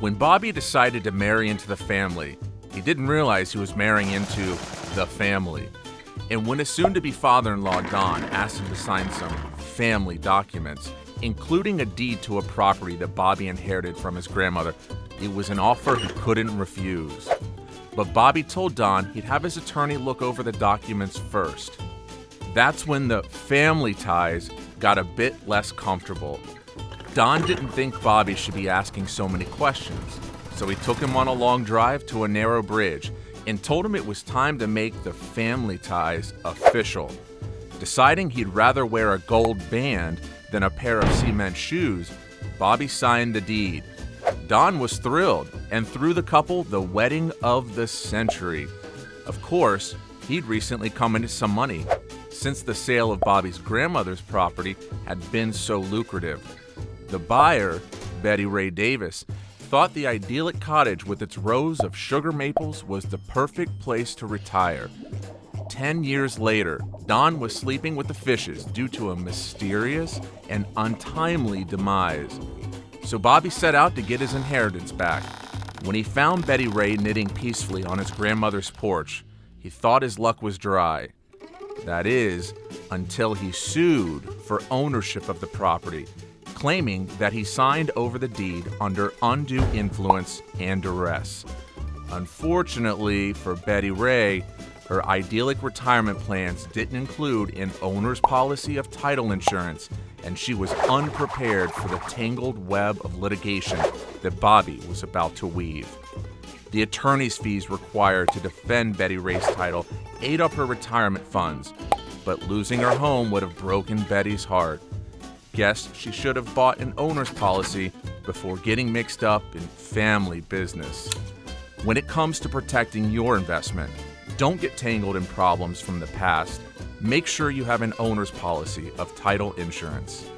When Bobby decided to marry into the family, he didn't realize he was marrying into the family. And when his soon-to-be father-in-law, Don, asked him to sign some family documents, including a deed to a property that Bobby inherited from his grandmother, it was an offer he couldn't refuse. But Bobby told Don he'd have his attorney look over the documents first. That's when the family ties got a bit less comfortable. Don didn't think Bobby should be asking so many questions, so he took him on a long drive to a narrow bridge and told him it was time to make the family ties official. Deciding he'd rather wear a gold band than a pair of cement shoes, Bobby signed the deed. Don was thrilled and threw the couple the wedding of the century. Of course, he'd recently come into some money since the sale of Bobby's grandmother's property had been so lucrative. The buyer, Betty Ray Davis, thought the idyllic cottage with its rows of sugar maples was the perfect place to retire. 10 years later, Don was sleeping with the fishes due to a mysterious and untimely demise. So Bobby set out to get his inheritance back. When he found Betty Ray knitting peacefully on his grandmother's porch, he thought his luck was dry. That is, until he sued for ownership of the property, claiming that he signed over the deed under undue influence and duress. Unfortunately for Betty Ray, her idyllic retirement plans didn't include an owner's policy of title insurance, and she was unprepared for the tangled web of litigation that Bobby was about to weave. The attorney's fees required to defend Betty Ray's title ate up her retirement funds, but losing her home would have broken Betty's heart. Guess she should have bought an owner's policy before getting mixed up in family business. When it comes to protecting your investment, don't get tangled in problems from the past. Make sure you have an owner's policy of title insurance.